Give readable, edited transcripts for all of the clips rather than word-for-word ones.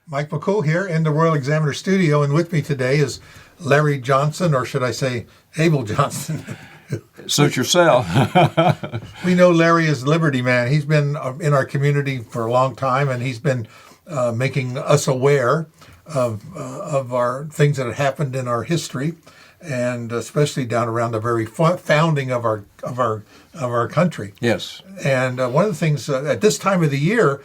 Mike McCool here in the Royal Examiner studio, and with me today is Larry Johnson, or should I say Abel Johnson. Suit yourself. We know Larry is Liberty Man. He's been in our community for a long time, and he's been making us aware of our things that have happened in our history, and especially down around the very founding of our country. Yes. And one of the things at this time of the year,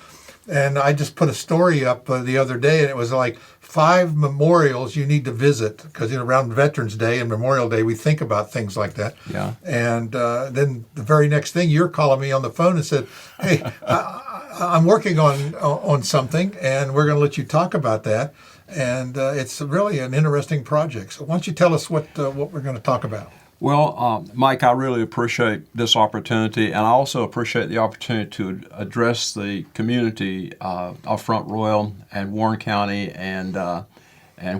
and I just put a story up the other day, and it was like 5 memorials you need to visit, because around Veterans Day and Memorial Day we think about things like that. Yeah. And then the very next thing, you're calling me on the phone and said, "Hey, I'm working on something, and we're going to let you talk about that." And it's really an interesting project. So why don't you tell us what we're going to talk about? Well, Mike, I really appreciate this opportunity, and I also appreciate the opportunity to address the community of Front Royal and Warren County and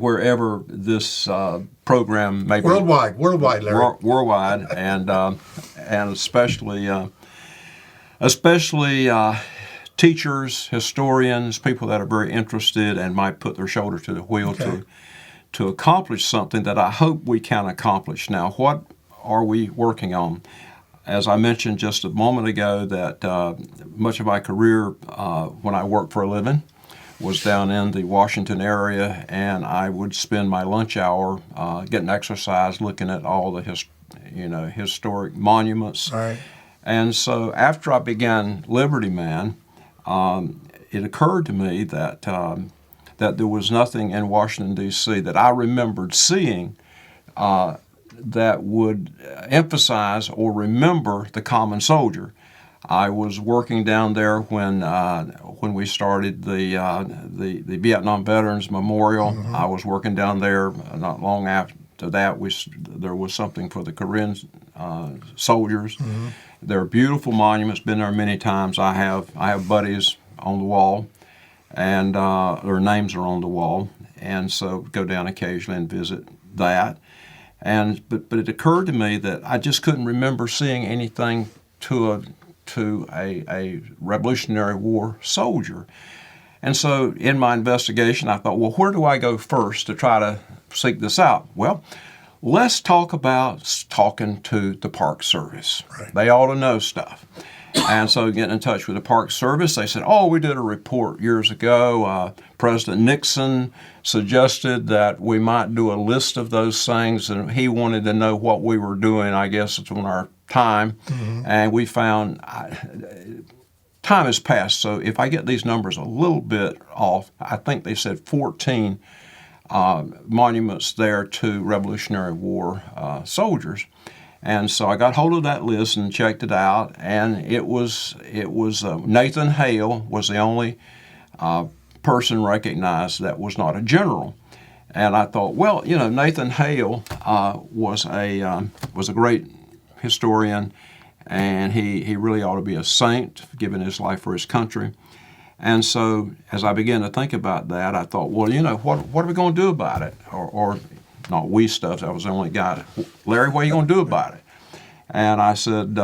wherever this program may be. Worldwide, Larry. Worldwide, and especially teachers, historians, people that are very interested and might put their shoulder to the wheel to accomplish something that I hope we can accomplish. Now, what are we working on? As I mentioned just a moment ago, that much of my career when I worked for a living was down in the Washington area, and I would spend my lunch hour getting exercise, looking at all the historic monuments. All right. And so after I began Liberty Man, it occurred to me that there was nothing in Washington, D.C. that I remembered seeing that would emphasize or remember the common soldier. I was working down there when we started the Vietnam Veterans Memorial. Mm-hmm. I was working down there not long after that. There was something for the Korean soldiers. Mm-hmm. There are beautiful monuments. Been there many times. I have buddies on the wall, and their names are on the wall, and so go down occasionally and visit that. But it occurred to me that I just couldn't remember seeing anything to a Revolutionary War soldier. And so in my investigation, I thought, well, where do I go first to try to seek this out? Well, let's talk about talking to the Park Service. Right. They ought to know stuff. And so getting in touch with the Park Service, they said, we did a report years ago. President Nixon suggested that we might do a list of those things, and he wanted to know what we were doing, I guess, it's on our time. Mm-hmm. And we found time has passed, so if I get these numbers a little bit off, I think they said 14 monuments there to Revolutionary War soldiers. And so I got hold of that list and checked it out, and it was Nathan Hale was the only person recognized that was not a general. And I thought, well, Nathan Hale was a great historian, and he really ought to be a saint, giving his life for his country. And so as I began to think about that, I thought, well, what are we going to do about it? Or not we stuff, I was the only guy. Larry, what are you going to do about it? And I said,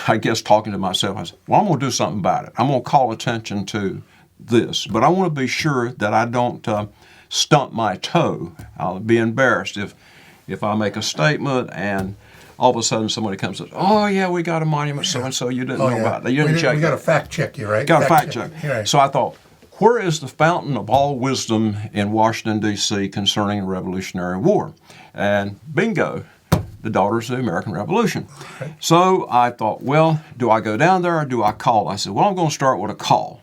I guess talking to myself, I said, well, I'm going to do something about it. I'm going to call attention to this, but I want to be sure that I don't stump my toe. I'll be embarrassed if I make a statement and all of a sudden somebody comes and says, oh, yeah, we got a monument so-and-so you didn't know about. You didn't check. We got to fact check you, right? Got to fact check. Right. So I thought, where is the fountain of all wisdom in Washington, D.C. concerning the Revolutionary War? And bingo, the Daughters of the American Revolution. Okay. So I thought, well, do I go down there or do I call? I said, well, I'm going to start with a call.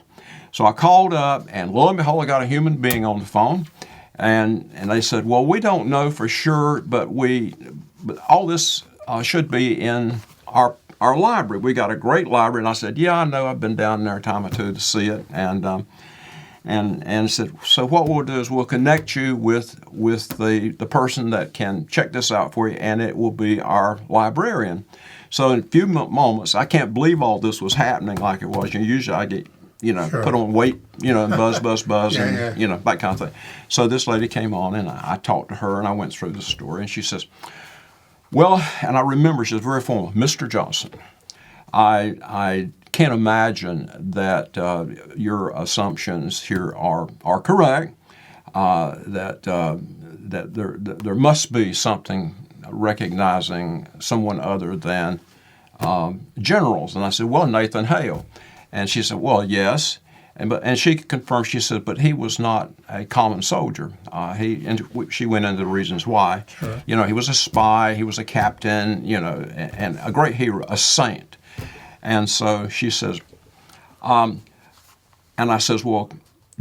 So I called up, and lo and behold, I got a human being on the phone. And they said, well, we don't know for sure, but all this should be in our library. We got a great library. And I said, yeah, I know. I've been down there a time or two to see it. And said, so what we'll do is we'll connect you with the person that can check this out for you, and it will be our librarian. So in a few moments, I can't believe all this was happening like it was. Usually I get, Sure. put on weight, and buzz, Yeah, and, that kind of thing. So this lady came on, and I talked to her, and I went through the story, and she says, well, and I remember she was very formal, Mr. Johnson, I can't imagine that your assumptions here are correct. That there must be something recognizing someone other than generals. And I said, well, Nathan Hale. And she said, well, yes. And she confirmed, she said, but he was not a common soldier. She went into the reasons why. Sure. You know, he was a spy, he was a captain, you know, and a great hero, a saint. And so she says, and I says, well,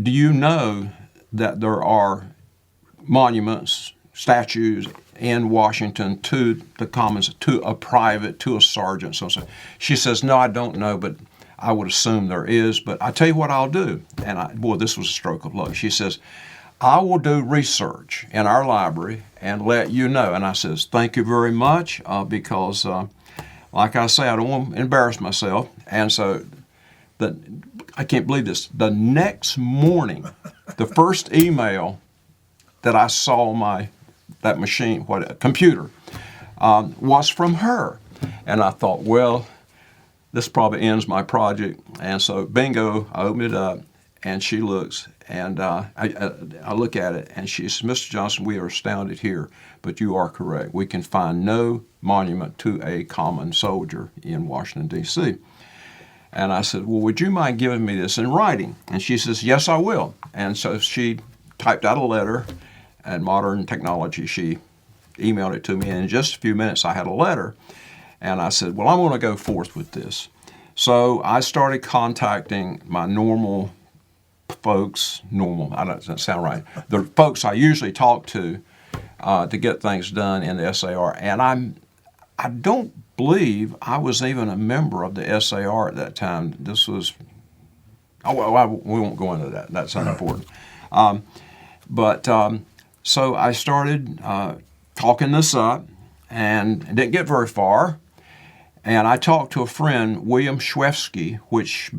do you know that there are monuments, statues in Washington to the commons, to a private, to a sergeant? So she says, no, I don't know, but I would assume there is. But I tell you what I'll do. And boy, this was a stroke of luck. She says, I will do research in our library and let you know. And I says, thank you very much, because like I say, I don't want to embarrass myself. And so I can't believe this. The next morning, the first email that I saw on that machine, computer, was from her. And I thought, well, this probably ends my project. And so, bingo, I open it up, and she looks, and I look at it, and she says, Mr. Johnson, we are astounded here, but you are correct. We can find no monument to a common soldier in Washington, D.C. And I said, well, would you mind giving me this in writing? And she says, yes, I will. And so she typed out a letter, and modern technology, she emailed it to me, and in just a few minutes I had a letter. And I said, well, I'm going to go forth with this. So I started contacting my normal folks, that doesn't sound right, the folks I usually talk to get things done in the SAR. And I don't believe I was even a member of the SAR at that time. This was, we won't go into that. That's unimportant. So I started talking this up, and didn't get very far. And I talked to a friend, William Schwefsky, which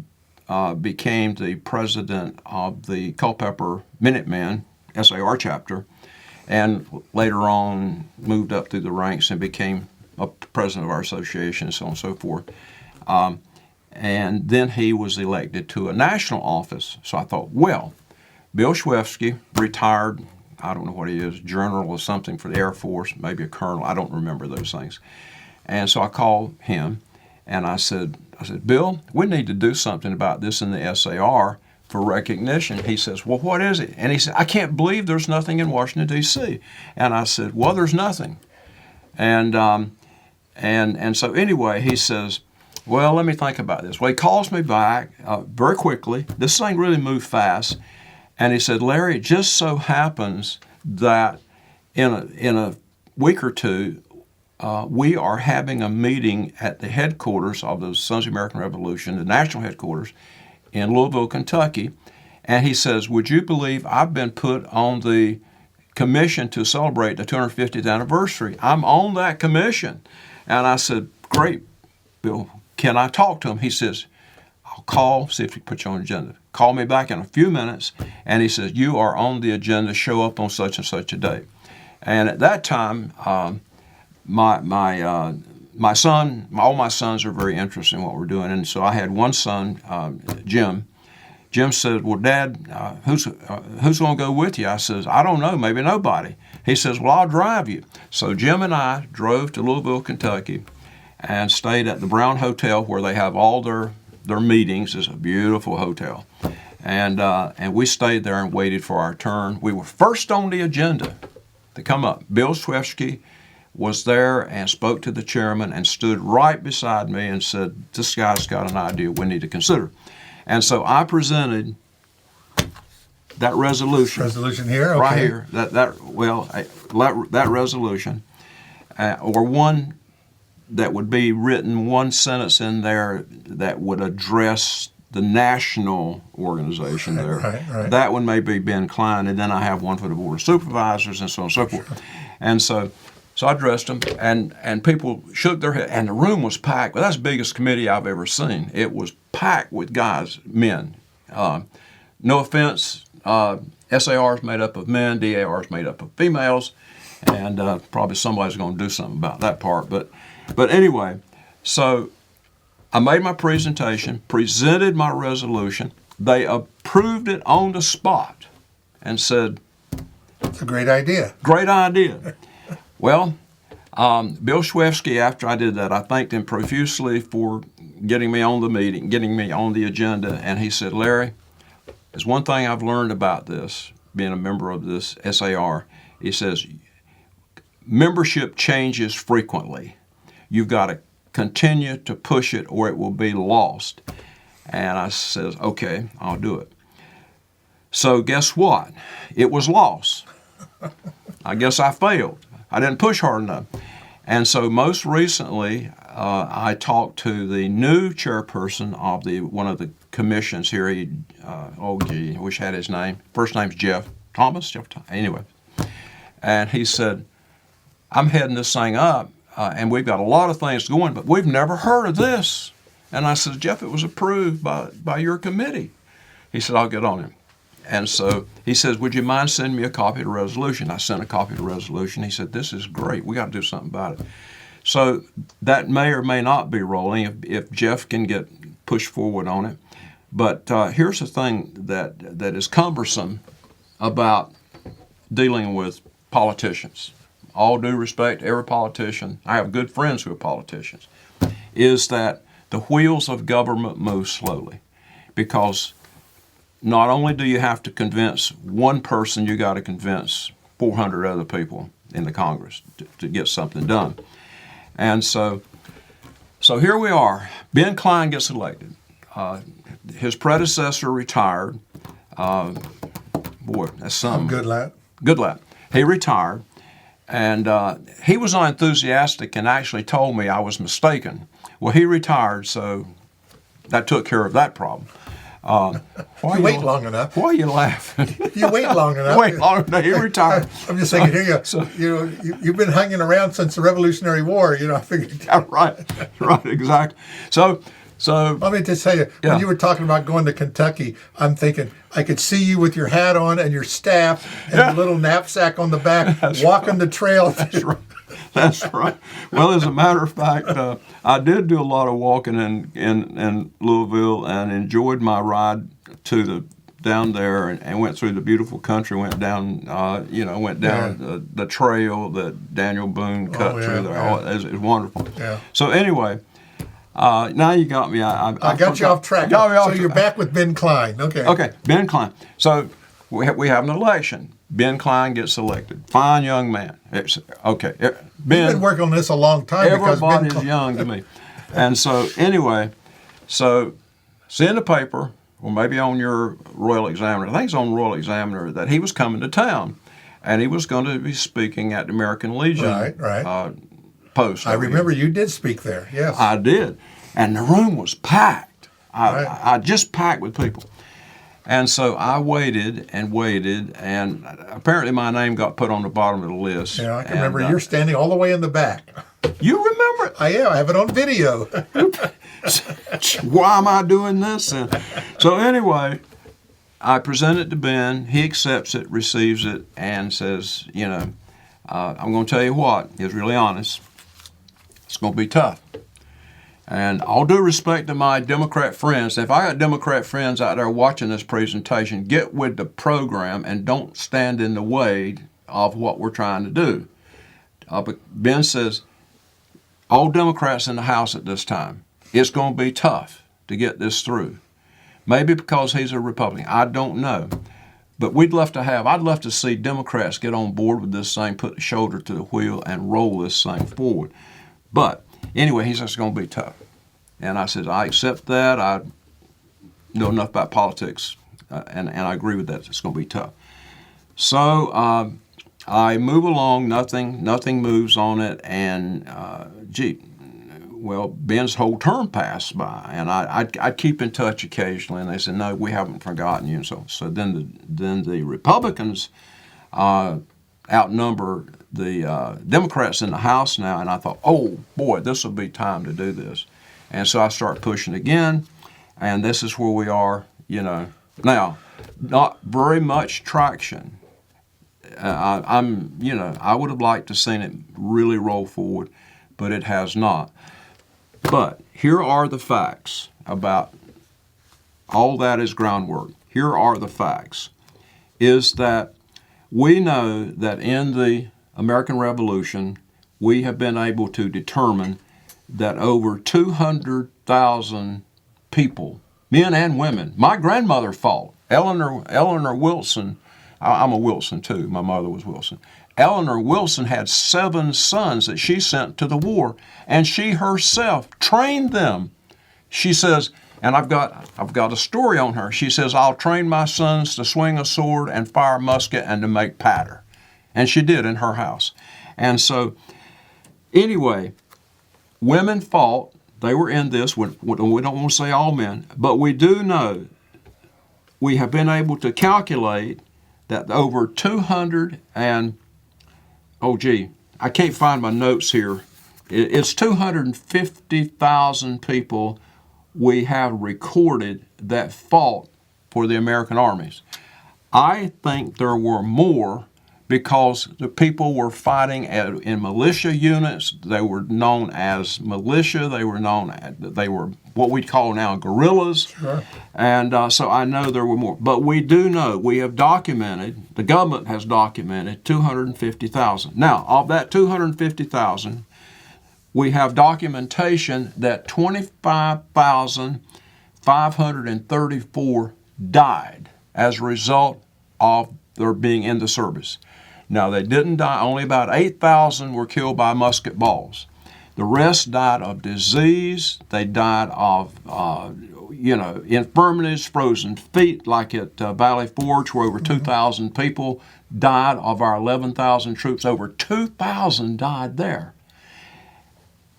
became the president of the Culpeper Minutemen SAR chapter, and later on moved up through the ranks and became a president of our association, and so on and so forth. And then he was elected to a national office. So I thought, well, Bill Schwefsky, retired, I don't know what he is, general or something for the Air Force, maybe a colonel, I don't remember those things. And so I called him, and I said, Bill, we need to do something about this in the SAR for recognition. He says, well, what is it? And he said, I can't believe there's nothing in Washington, D.C. And I said, well, there's nothing. And so anyway, he says, well, let me think about this. Well, he calls me back very quickly. This thing really moved fast. And he said, Larry, it just so happens that in a week or two, we are having a meeting at the headquarters of the Sons of the American Revolution, the national headquarters, in Louisville, Kentucky. And he says, would you believe I've been put on the commission to celebrate the 250th anniversary? I'm on that commission. And I said, great, Bill, can I talk to him? He says, I'll call, see if he put you on the agenda. Call me back in a few minutes. And he says, you are on the agenda, show up on such and such a date. And at that time, my son, all my sons are very interested in what we're doing. And so I had one son, Jim. Jim said, well, Dad, who's going to go with you? I says, I don't know, maybe nobody. He says, well, I'll drive you. So Jim and I drove to Louisville, Kentucky, and stayed at the Brown Hotel where they have all their meetings. It's a beautiful hotel. And we stayed there and waited for our turn. We were first on the agenda to come up. Bill Schwefsky was there and spoke to the chairman and stood right beside me and said, this guy's got an idea we need to consider. And so I presented that resolution. Resolution here? Okay. Right here. That resolution, or one that would be written, one sentence in there that would address the national organization there. Right. That one may be Ben Cline, and then I have one for the Board of Supervisors and so on and so forth. Sure. And so I addressed them, and people shook their head, and the room was packed. Well, that's the biggest committee I've ever seen. It was packed with guys, men. No offense, SAR is made up of men, DAR is made up of females, and probably somebody's going to do something about that part. But anyway, so I made my presentation, presented my resolution. They approved it on the spot and said, It's a great idea. great idea. Well, Bill Schwefsky, after I did that, I thanked him profusely for getting me on the meeting, getting me on the agenda, and he said, Larry, there's one thing I've learned about this, being a member of this SAR. He says, membership changes frequently. You've got to continue to push it or it will be lost. And I says, okay, I'll do it. So guess what? It was lost. I guess I failed. I didn't push hard enough. And so most recently, I talked to the new chairperson of one of the commissions here. I wish I had his name. First name's Jeff Thomas. Anyway. And he said, I'm heading this thing up, and we've got a lot of things going, but we've never heard of this. And I said, Jeff, it was approved by your committee. He said, I'll get on him. And so he says, would you mind sending me a copy of the resolution? I sent a copy of the resolution. He said, this is great. We got to do something about it. So that may or may not be rolling if Jeff can get pushed forward on it. But here's the thing that is cumbersome about dealing with politicians. All due respect to every politician, I have good friends who are politicians, is that the wheels of government move slowly, because not only do you have to convince one person, you got to convince 400 other people in the Congress to get something done. And so here we are. Ben Cline gets elected. His predecessor retired. Boy, that's something. Good lad. Good lad. He retired, and he was not enthusiastic and actually told me I was mistaken. Well, he retired, so that took care of that problem. You wait long enough. Why are you laughing? You wait long enough. Wait long enough. He retired. I'm just thinking, here you've been hanging around since the Revolutionary War. I figured. Yeah, right, exactly. So Let me just tell you, when you were talking about going to Kentucky, I'm thinking I could see you with your hat on and your staff and your little knapsack on the back, walking the trail. That's right. That's right. Well, as a matter of fact, I did do a lot of walking in Louisville and enjoyed my ride down there and went through the beautiful country. Went down, the trail that Daniel Boone cut through there. Yeah. It was wonderful. Yeah. So anyway, now you got me. I got you off track. So you're back with Ben Cline. Okay. Okay, Ben Cline. So we have an election. Ben Cline gets elected. Fine young man. Ben. You've been working on this a long time. Everybody's young to me. And so anyway, see in the paper, or maybe on your Royal Examiner, I think it's on Royal Examiner, that he was coming to town, and he was going to be speaking at the American Legion Right. Post. I remember you did speak there. Yes, I did, and the room was packed. I just packed with people. And so I waited, and apparently my name got put on the bottom of the list. Yeah, I can remember you're standing all the way in the back. You remember it? I am. I have it on video. Why am I doing this? And so anyway, I present it to Ben. He accepts it, receives it, and says, I'm going to tell you what. He was really honest. It's going to be tough. And all due respect to my Democrat friends, if I got Democrat friends out there watching this presentation, get with the program and don't stand in the way of what we're trying to do. But Ben says, all Democrats in the House at this time, it's going to be tough to get this through. Maybe because he's a Republican. I don't know. But I'd love to see Democrats get on board with this thing, put the shoulder to the wheel, and roll this thing forward. But anyway, he says it's going to be tough. And I said, I accept that. I know enough about politics, and I agree with that. It's going to be tough. So I move along. Nothing moves on it. And, Ben's whole term passed by. And I'd keep in touch occasionally. And they said, no, we haven't forgotten you. And so then the Republicans outnumber the Democrats in the House now, and I thought, oh boy, this will be time to do this. And so I start pushing again, and this is where we are, Now, not very much traction. I would have liked to seen it really roll forward, but it has not. But here are the facts about all that is groundwork. Here are the facts, is that we know that in the American Revolution, we have been able to determine that over 200,000 people, men and women, my grandmother fought. Eleanor Wilson, I'm a Wilson too, my mother was Wilson. Eleanor Wilson had 7 sons that she sent to the war, and she herself trained them. She says, and I've got a story on her. She says, I'll train my sons to swing a sword and fire a musket and to make powder. And she did in her house. And so, anyway, women fought. They were in this. We don't want to say all men, but we do know, we have been able to calculate that over 200 and, I can't find my notes here. It's 250,000 people we have recorded that fought for the American armies. I think there were more because the people were fighting in militia units. They were known as militia. They were what we call now guerrillas. Sure. And so I know there were more. But we do know, we have documented, the government has documented 250,000. Now, of that 250,000, we have documentation that 25,534 died as a result of their being in the service. Now, they didn't die. Only about 8,000 were killed by musket balls. The rest died of disease. They died of, infirmities, frozen feet, like at Valley Forge, where over 2,000 people died. Of our 11,000 troops, over 2,000 died there.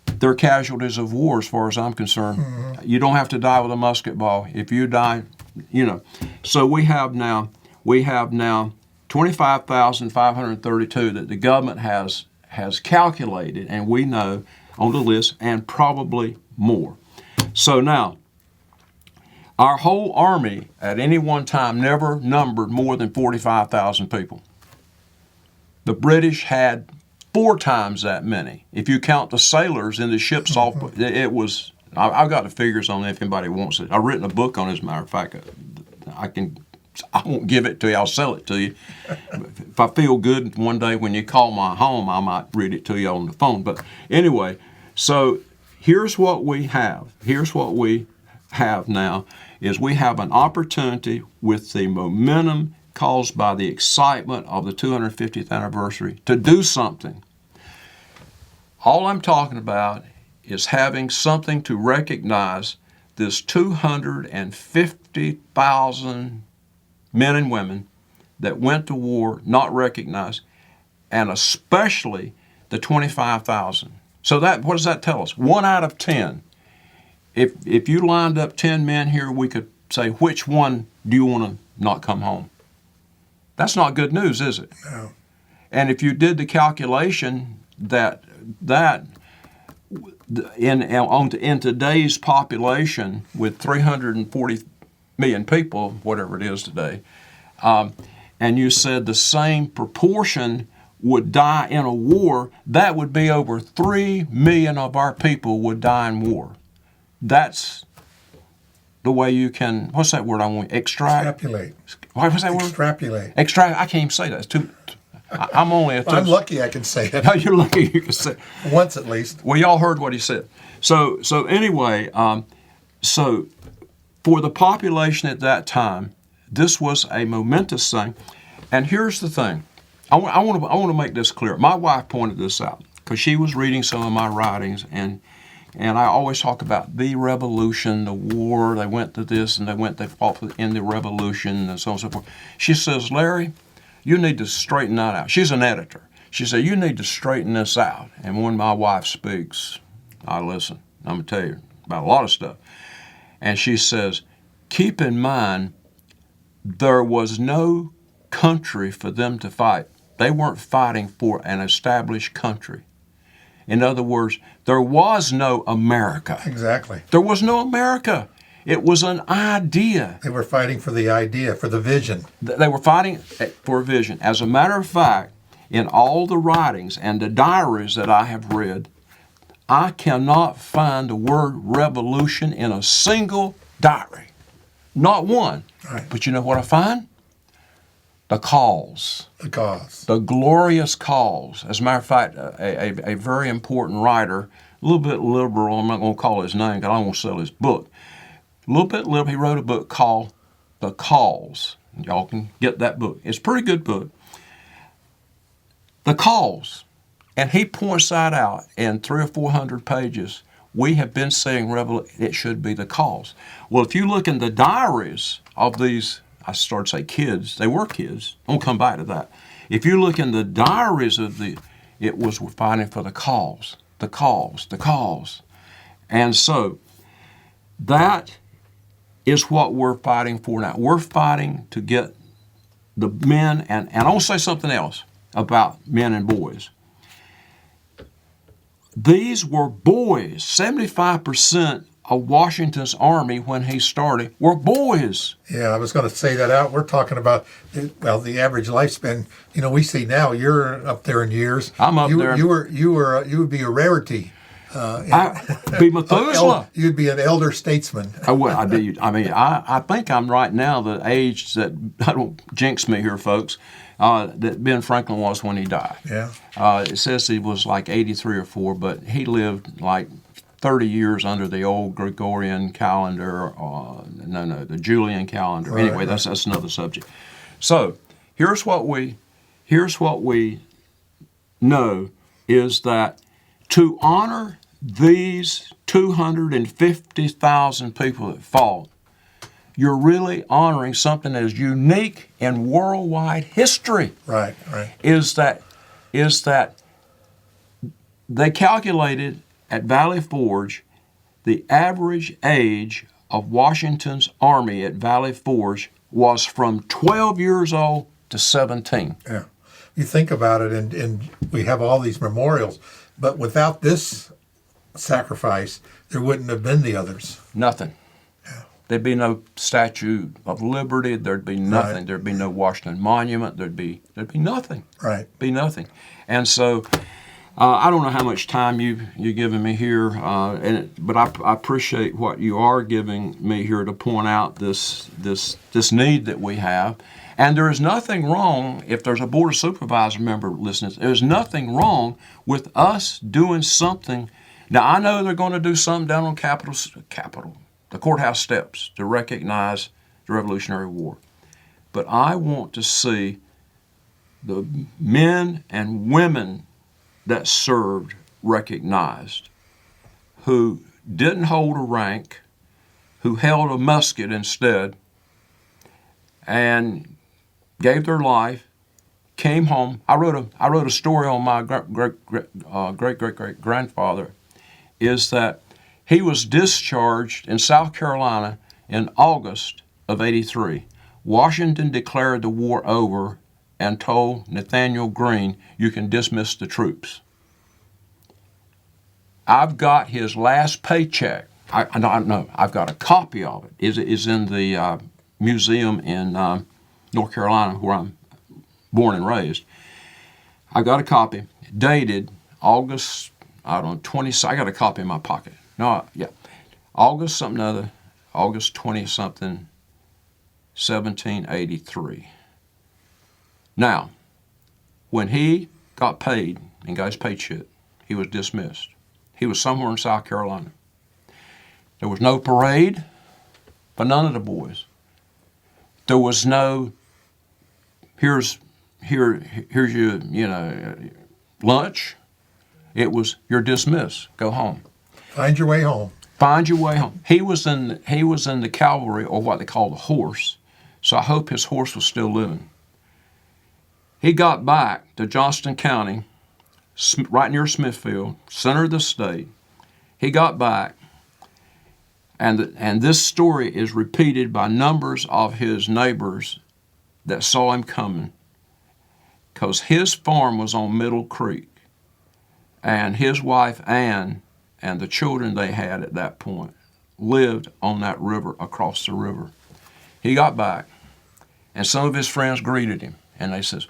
They're casualties of war, as far as I'm concerned. Mm-hmm. You don't have to die with a musket ball. If you die, So we have now 25,532 that the government has calculated, and we know on the list, and probably more. So now, our whole army at any one time never numbered more than 45,000 people. The British had 4 times that many. If you count the sailors in the ships off, it was, I've got the figures on it if anybody wants it. I've written a book on it, as a matter of fact. I won't give it to you, I'll sell it to you. If I feel good one day when you call my home, I might read it to you on the phone. But anyway, so here's what we have. Here's what we have now, is we have an opportunity with the momentum caused by the excitement of the 250th anniversary to do something. All I'm talking about is having something to recognize this 250,000 men and women that went to war not recognized, and especially the 25,000. So what does that tell us? 1 out of 10. If you lined up 10 men here, we could say, which one do you want to not come home? That's not good news, is it? No. And if you did the calculation that in today's population with 340 million people, whatever it is today, and you said the same proportion would die in a war, that would be over 3 million of our people would die in war. That's the way you can, what's that word I want? Extrapolate. What's that word? Extrapolate. I can't even say that. It's too. I'm only a. I'm lucky I can say it. No, you're lucky you can say it. Once at least. Well, y'all heard what he said. So anyway, so for the population at that time, this was a momentous thing. And here's the thing. I want to make this clear. My wife pointed this out because she was reading some of my writings, and I always talk about the revolution, the war. They went to this, and they fought in the revolution, and so on and so forth. She says, Larry, you need to straighten that out. She's an editor. She said, you need to straighten this out. And when my wife speaks, I listen. I'm going to tell you about a lot of stuff. And she says, keep in mind, there was no country for them to fight. They weren't fighting for an established country. In other words, there was no America. Exactly. There was no America. It was an idea. They were fighting for the idea, for the vision. They were fighting for a vision. As a matter of fact, in all the writings and the diaries that I have read, I cannot find the word revolution in a single diary. Not one. Right. But you know what I find? The cause. The cause. The glorious cause. As a matter of fact, a very important writer, a little bit liberal, I'm not going to call his name because I don't want to sell his book. A little bit liberal, he wrote a book called The Cause. Y'all can get that book. It's a pretty good book. The cause. And he points that out in 300 or 400 pages. We have been saying it should be the cause. Well, if you look in the diaries of these, I started to say kids, they were kids. I'll come back to that. If you look in the diaries of it was we're fighting for the cause, the cause, the cause. And so that is what we're fighting for now. We're fighting to get the men, and I want to say something else about men and boys. These were boys. 75% of Washington's army when he started were boys. Yeah, I was going to say that out. We're talking about, the average lifespan. We see now you're up there in years. I'm up there. You would be a rarity. I'd be Methuselah. You'd be an elder statesman. I would. I'd be. I mean, I think I'm right now the age that, I don't jinx me here, folks, that Ben Franklin was when he died. Yeah. It says he was like 83 or 4, but he lived like 30 years under the old Gregorian calendar. The Julian calendar. Right, anyway, that's another subject. So here's what we know is that to honor these 250,000 people that fought, you're really honoring something that is unique in worldwide history. Right. Is that they calculated at Valley Forge the average age of Washington's army at Valley Forge was from 12 years old to 17. Yeah. You think about it, and we have all these memorials, but without this sacrifice, there wouldn't have been the others. Nothing. Yeah. There'd be no Statue of Liberty. There'd be nothing. Right. There'd be no Washington Monument. There'd be nothing. Right. Be nothing. And so, I don't know how much time you're giving me here, but I appreciate what you are giving me here to point out this need that we have. And there is nothing wrong, if there's a Board of Supervisors member listening, there's nothing wrong with us doing something. Now, I know they're going to do something down on the courthouse steps to recognize the Revolutionary War. But I want to see the men and women that served recognized, who didn't hold a rank, who held a musket instead, and gave their life, came home. I wrote a story on my great grandfather. Is that he was discharged in South Carolina in August of '83. Washington declared the war over and told Nathaniel Greene, "You can dismiss the troops." I've got his last paycheck. I know. I've got a copy of it. Is in the museum in North Carolina, where I'm born and raised. I got a copy dated August, 20. I got a copy in my pocket. August 20-something, 1783. Now, when he got paid and got his paycheck, he was dismissed. He was somewhere in South Carolina. There was no parade for none of the boys. There was no, here's your lunch. It was, you're dismissed. Go home. Find your way home. Find your way home. He was in the cavalry, or what they call the horse. So I hope his horse was still living. He got back to Johnston County, right near Smithfield, center of the state. He got back, and this story is repeated by numbers of his neighbors that saw him coming, because his farm was on Middle Creek, and his wife Ann and the children they had at that point lived on that river, across the river. He got back, and some of his friends greeted him, and they says,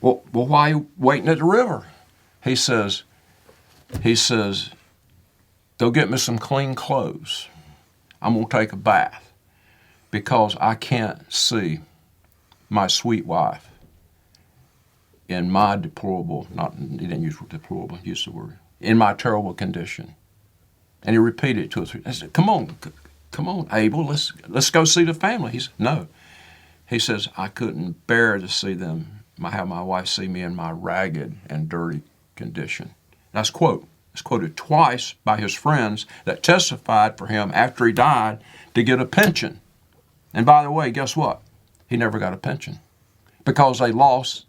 well, why are you waiting at the river? He says, Go get me some clean clothes. I'm going to take a bath because I can't see my sweet wife in my deplorable, he didn't use deplorable, he used the word, in my terrible condition. And he repeated it 2 or 3 times. I said, come on, Abel, let's go see the family. He said, no. He says, I couldn't bear to see them, have my wife see me in my ragged and dirty condition. That's quote. It's quoted twice by his friends that testified for him after he died to get a pension. And by the way, guess what? He never got a pension because they lost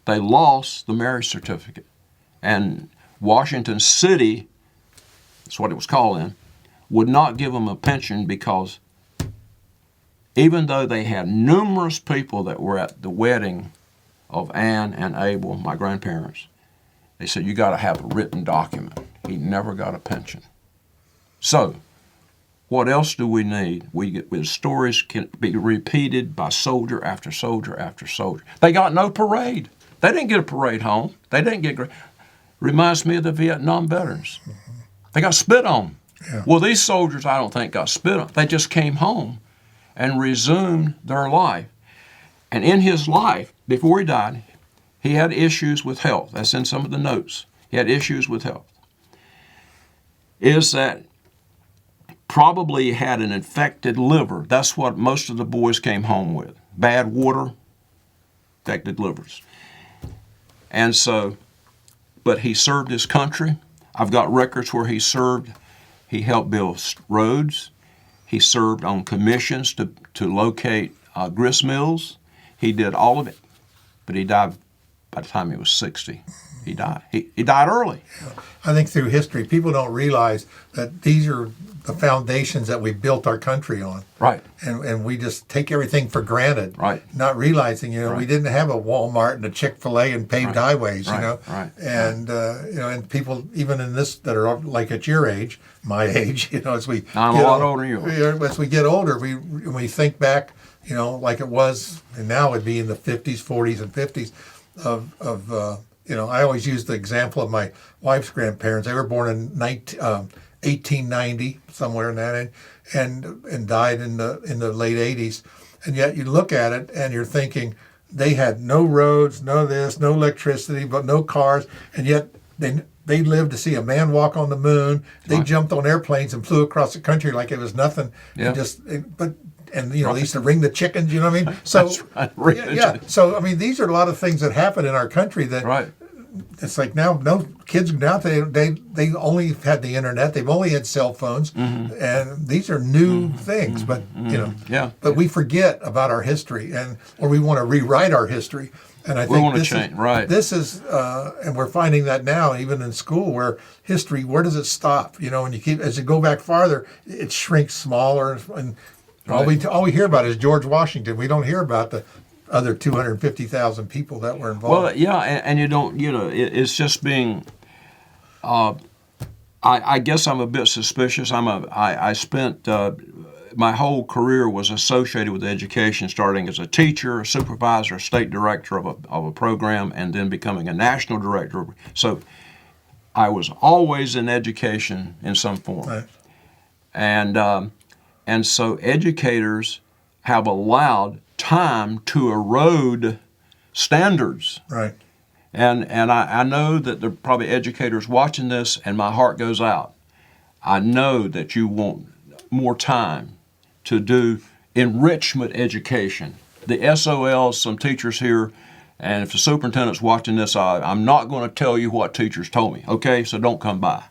the marriage certificate. And Washington City, that's what it was called then, would not give him a pension because even though they had numerous people that were at the wedding of Ann and Abel, my grandparents, they said, you got to have a written document. He never got a pension. So, what else do we need? The stories can be repeated by soldier after soldier after soldier. They got no parade. They didn't get a parade home. They didn't get. Reminds me of the Vietnam veterans. They got spit on. Yeah. Well, these soldiers, I don't think, got spit on. They just came home and resumed their life. And in his life, before he died, he had issues with health. That's in some of the notes. He had issues with health. Is that probably had an infected liver. That's what most of the boys came home with. Bad water, infected livers. And so, but he served his country. I've got records where he served. He helped build roads. He served on commissions to locate grist mills. He did all of it. But he died by the time he was 60. He died. He died early. I think through history, people don't realize that these are the foundations that we built our country on. Right. And we just take everything for granted. Right. Not realizing, Right. we didn't have a Walmart and a Chick-fil-A and paved highways, Right. Right. And, and people, even in this, that are like at your age, my age, as we I'm a lot older than you. As we get older, we think back, like it was, and now it'd be in the 50s, 40s, and 50s of I always use the example of my wife's grandparents. They were born in 1890, somewhere in that age, and died in the late 80s. And yet you look at it and you're thinking they had no roads, no this, no electricity, but no cars, and yet they lived to see a man walk on the moon. They jumped on airplanes and flew across the country like it was nothing. Yeah. And they used to ring the chickens, you know what I mean? So That's right. yeah. So these are a lot of things that happen in our country that Right. it's like now no kids now they only had the internet, they've only had cell phones, and these are new things. But Yeah. but we forget about our history, or we want to rewrite our history. And I think want to change, right? This is, and we're finding that now, even in school, where history, where does it stop? And as you go back farther, it shrinks smaller, and all we hear about is George Washington. We don't hear about the other 250,000 people that were involved. Well, yeah, and you don't, it's just being. I guess I'm a bit suspicious. I spent. My whole career was associated with education, starting as a teacher, a supervisor, a state director of a program, and then becoming a national director. So I was always in education in some form. Right. And so educators have allowed time to erode standards. Right. And I know that there are probably educators watching this, and my heart goes out. I know that you want more time to do enrichment education. The SOLs, some teachers here, and if the superintendent's watching this, I'm not going to tell you what teachers told me, okay? So don't come by.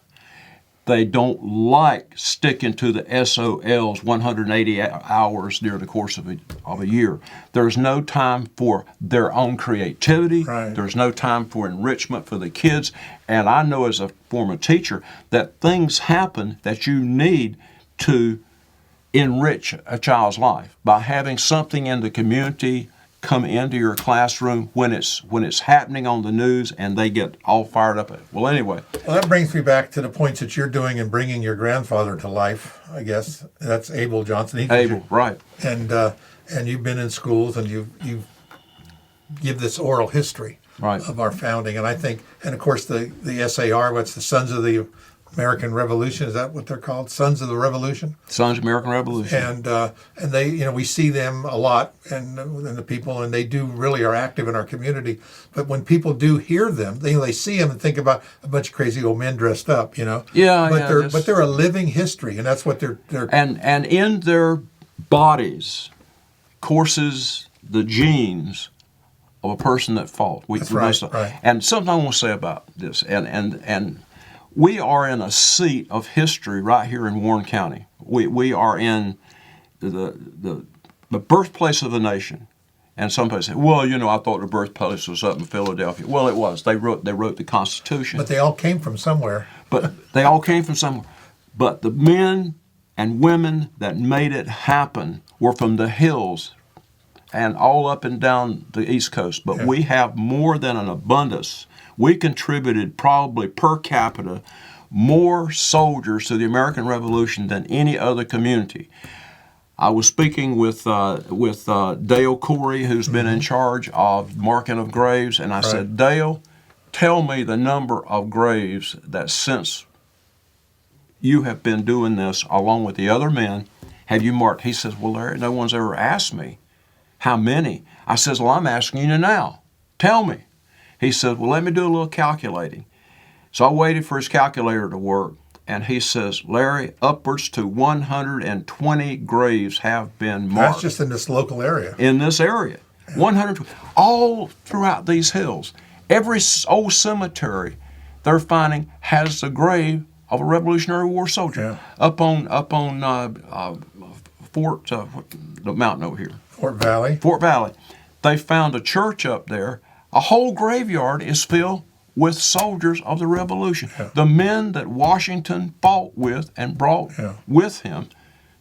They don't like sticking to the SOLs 180 hours during the course of a year. There's no time for their own creativity. Right. There's no time for enrichment for the kids. And I know as a former teacher that things happen that you need to enrich a child's life by having something in the community come into your classroom when it's happening on the news and they get all fired up. Well, anyway. Well, that brings me back to the points that you're doing in bringing your grandfather to life, I guess. That's Abel Johnson. Right. And you've been in schools and you give this oral history Right. of our founding. And I think, and of course the SAR, what's the Sons of the American Revolution. Is that what they're called? Sons of the Revolution. Sons of American Revolution. And they, we see them a lot, and the people, and they do really are active in our community. But when people do hear them, they see them and think about a bunch of crazy old men dressed up, Yeah, But they're a living history, and that's what they're. And in their bodies courses the genes of a person that fought. That's right. And something I want to say about this, and we are in a seat of history right here in Warren County. We are in the birthplace of the nation. And some people say, well, I thought the birthplace was up in Philadelphia. Well, it was. They wrote the Constitution. But they all came from somewhere. But the men and women that made it happen were from the hills and all up and down the East Coast. But we have more than an abundance. We contributed probably per capita more soldiers to the American Revolution than any other community. I was speaking with Dale Corey, who's been in charge of marking of graves, and I said, Dale, tell me the number of graves that since you have been doing this along with the other men, have you marked? He says, well, Larry, no one's ever asked me how many. I says, well, I'm asking you now. Tell me. He said, well, let me do a little calculating. So I waited for his calculator to work, and he says, Larry, upwards to 120 graves have been marked. That's just in this local area. In this area. 120. All throughout these hills. Every old cemetery they're finding has the grave of a Revolutionary War soldier. Up on Fort, the mountain over here. Fort Valley. Fort Valley. They found a church up there. A whole graveyard is filled with soldiers of the Revolution. The men that Washington fought with and brought with him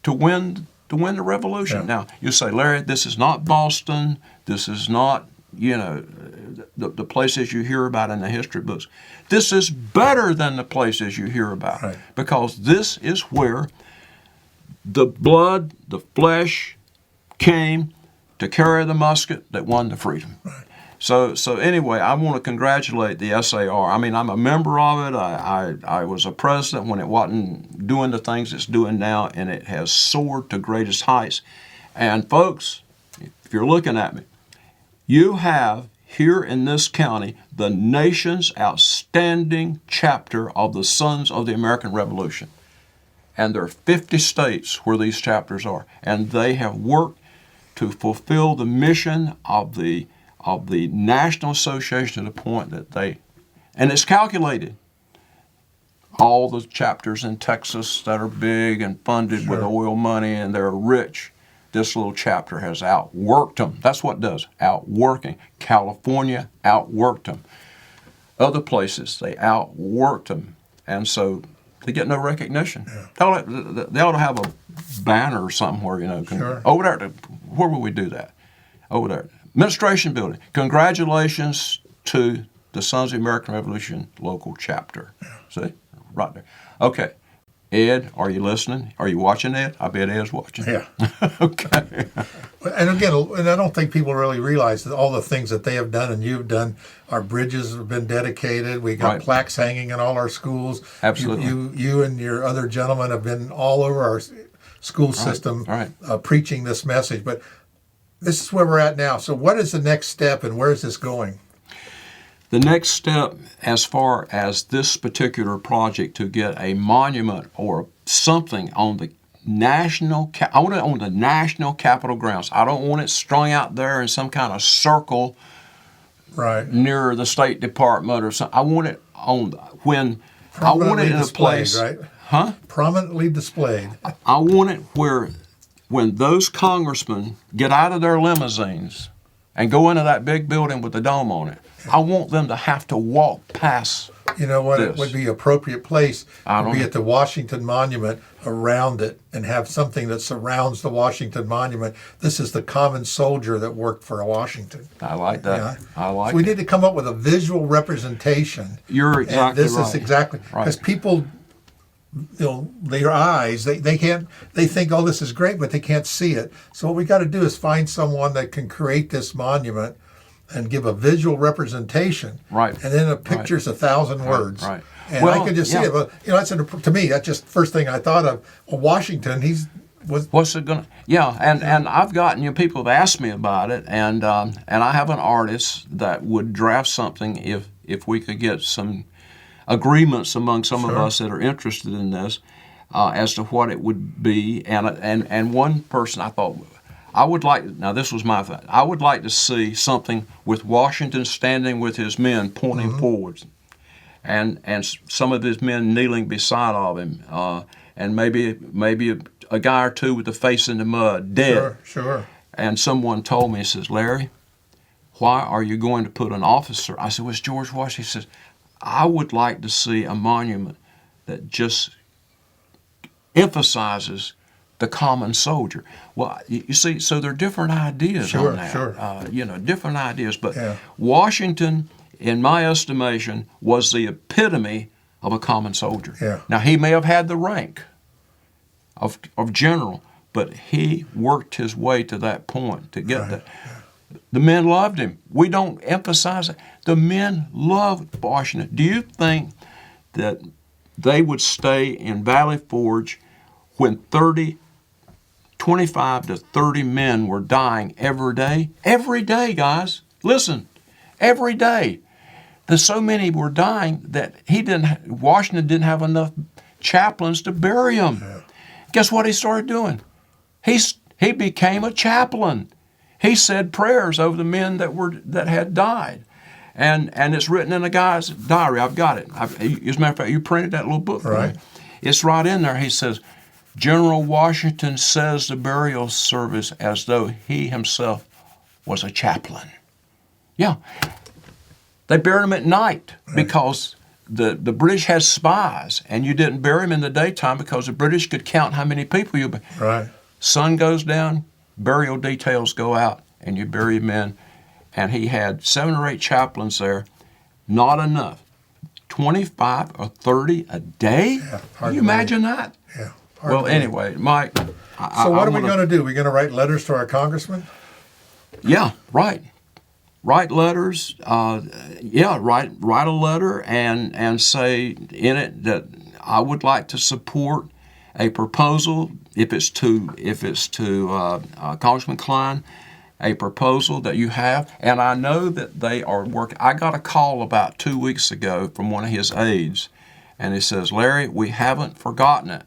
to win the Revolution. Now, you say, Larry, this is not Boston. This is not, the places you hear about in the history books. This is better than the places you hear about because this is where the blood, the flesh came to carry the musket that won the freedom. So anyway, I want to congratulate the SAR. I mean, I'm a member of it. I was a president when it wasn't doing the things it's doing now, and it has soared to greatest heights. And folks, if you're looking at me, you have here in this county the nation's outstanding chapter of the Sons of the American Revolution. And there are 50 states where these chapters are. And they have worked to fulfill the mission of the National Association to the point that and it's calculated. All the chapters in Texas that are big and funded with oil money and they're rich, this little chapter has outworked them. That's what it does, outworking. California outworked them. Other places, they outworked them. And so they get no recognition. They ought to have a banner somewhere, Over there, where would we do that? Over there. Administration building. Congratulations to the Sons of the American Revolution local chapter. See? Right there. Okay. Ed, are you listening? Are you watching, Ed? I bet Ed's watching. Yeah. Okay. And again, and I don't think people really realize that all the things that they have done and you've done. Our bridges have been dedicated. We got plaques hanging in all our schools. Absolutely. You and your other gentlemen have been all over our school system preaching this message. But this is where we're at now. So what is the next step and where is this going? The next step, as far as this particular project to get a monument or something on the national, I want it on the national Capitol grounds. I don't want it strung out there in some kind of circle near the State Department or something. I want it on I want it in a place, Prominently displayed. I want it where when those congressmen get out of their limousines and go into that big building with the dome on it, I want them to have to walk past. You know what? It would be appropriate place to be at the Washington Monument around it and have something that surrounds the Washington Monument. This is the common soldier that worked for Washington. I like that. So we need to come up with a visual representation. You're exactly right. This is exactly because people, their eyes, they can't. They think, oh, this is great, but they can't see it. So what we got to do is find someone that can create this monument and give a visual representation. Right. And then a picture's 1,000 words. Right. And I could just see it. But, that's to me, that's just the first thing I thought of. Well, Washington, what's it gonna? Yeah, and I've gotten people have asked me about it, and I have an artist that would draft something if we could get some agreements among some of us that are interested in this as to what it would be, and one person I thought I would like. Now this was my thought. I would like to see something with Washington standing with his men pointing forwards, and some of his men kneeling beside of him, and maybe a guy or two with the face in the mud, dead. Sure. And someone told me, he says, Larry, why are you going to put an officer? I said, well, it's George Washington. He says, I would like to see a monument that just emphasizes the common soldier. Well, you see, so there are different ideas on that. Sure. Different ideas. But Washington, in my estimation, was the epitome of a common soldier. Yeah. Now, he may have had the rank of general, but he worked his way to that point to get that. The men loved him. We don't emphasize it. The men loved Washington. Do you think that they would stay in Valley Forge when 25 to 30 men were dying every day? Every day, guys. Listen, every day. There's so many were dying that Washington didn't have enough chaplains to bury them. Yeah. Guess what he started doing? He became a chaplain. He said prayers over the men that had died, and it's written in a guy's diary. I've got it. As a matter of fact, you printed that little book for me. It's right in there. He says, General Washington says the burial service as though he himself was a chaplain. Yeah, they buried him at night because the British had spies, and you didn't bury him in the daytime because the British could count how many people you buried. Right. Sun goes down, burial details go out, and you bury him in. And he had 7 or 8 chaplains there. Not enough. 25 or 30 a day? Yeah, Can you imagine that? Yeah. Well, anyway, Mike. So what are we going to do? We're going to write letters to our congressman? Yeah, right. Write letters. Write a letter and say in it that I would like to support a proposal. If it's to Congressman Cline, a proposal that you have, and I know that they are working. I got a call about 2 weeks ago from one of his aides, and he says, Larry, we haven't forgotten it.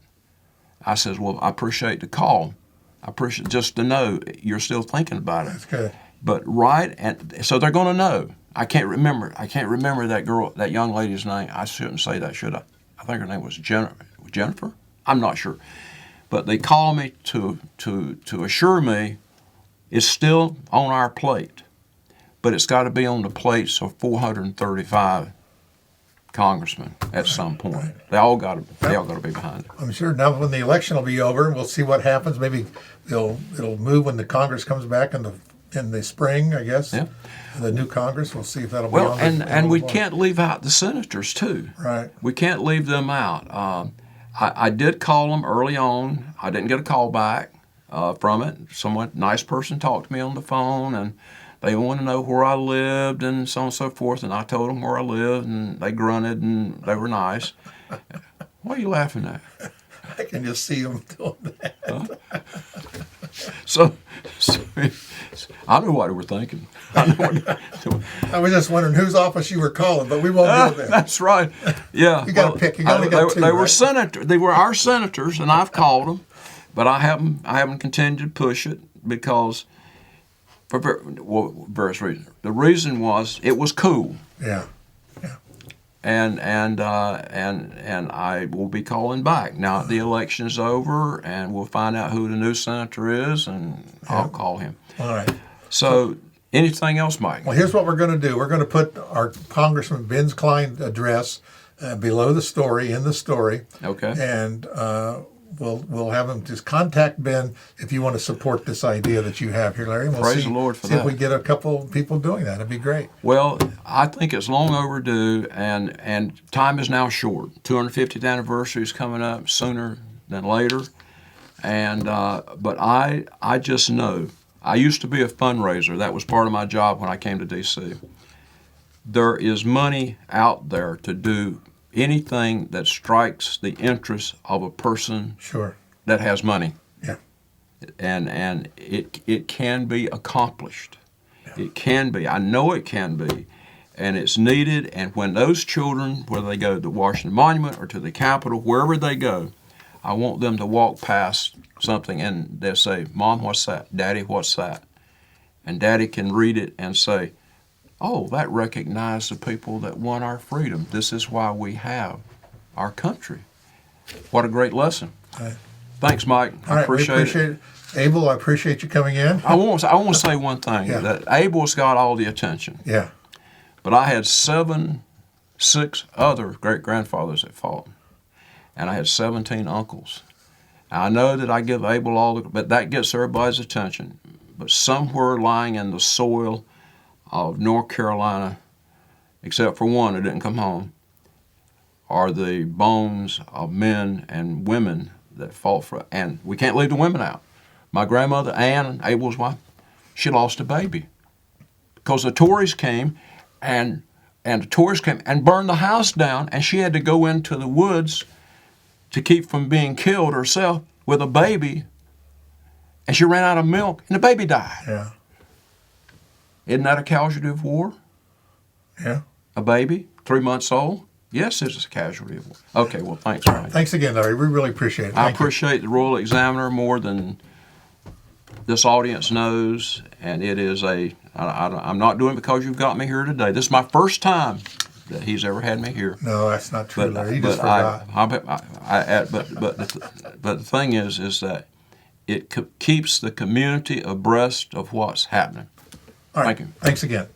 I says, well, I appreciate the call. I appreciate just to know you're still thinking about it. That's good. But and so they're going to know. I can't remember that young lady's name. I shouldn't say that, should I? I think her name was Jennifer. I'm not sure. But they call me to assure me it's still on our plate, but it's got to be on the plates of 435 congressmen at some point. Right. They all got to be behind it. I'm sure now when the election will be over, we'll see what happens. Maybe it'll move when the Congress comes back in the spring, I guess. Yeah. The new Congress. We'll see if that'll be on. Well, and we can't leave out the senators too. Right. We can't leave them out. I did call them early on. I didn't get a call back from it. Someone, nice person, talked to me on the phone, and they wanted to know where I lived and so on and so forth. And I told them where I lived, and they grunted, and they were nice. What are you laughing at? I can just see them doing that. Huh? So I know what they were thinking. I was just wondering whose office you were calling, but we won't do that. That's right. Yeah. You got to pick. You only got two. They were senators. They were our senators, and I've called them, but I haven't continued to push it because for various reasons. The reason was it was cool. Yeah. And I will be calling back. Now the election is over, and we'll find out who the new senator is, and I'll call him. All right. So anything else, Mike? Well, here's what we're going to do. We're going to put our Congressman Ben Cline address below the story, in the story. Okay. And we'll have him just contact Ben if you want to support this idea that you have here, Larry. And we'll Praise the Lord for that. See if we get a couple people doing that. It'd be great. Well, I think it's long overdue, and time is now short. 250th anniversary is coming up sooner than later, and but I just know I used to be a fundraiser. That was part of my job when I came to D.C. There is money out there to do anything that strikes the interest of a person Sure. that has money. Yeah. And it can be accomplished. It can be. I know it can be. And it's needed. And when those children, whether they go to the Washington Monument or to the Capitol, wherever they go, I want them to walk past something and they'll say, Mom, what's that? Daddy, what's that? And Daddy can read it and say, oh, that recognized the people that won our freedom. This is why we have our country. What a great lesson. Right. Thanks, Mike. All right, we appreciate it. Abel, I appreciate you coming in. I want to say one thing, Yeah. that Abel's got all the attention. Yeah. But I had 6 other great-grandfathers that fought. And I had 17 uncles. Now, I know that I give Abel but that gets everybody's attention. But somewhere lying in the soil of North Carolina, except for one that didn't come home, are the bones of men and women that fought for, and we can't leave the women out. My grandmother, Ann, Abel's wife, she lost a baby because the Tories came and burned the house down, and she had to go into the woods to keep from being killed herself with a baby, and she ran out of milk, and the baby died. Yeah. Isn't that a casualty of war? Yeah. A baby, 3 months old? Yes, it's a casualty of war. Okay, well, thanks, Mike. Thanks again, Larry. We really appreciate it. I Thank you. appreciate the Royal Examiner more than this audience knows, and it is I'm not doing it because you've got me here today. This is my first time that he's ever had me here. No, that's not true, Larry. You just but forgot. but the thing is that it keeps the community abreast of what's happening. All right. Thank you. Thanks again.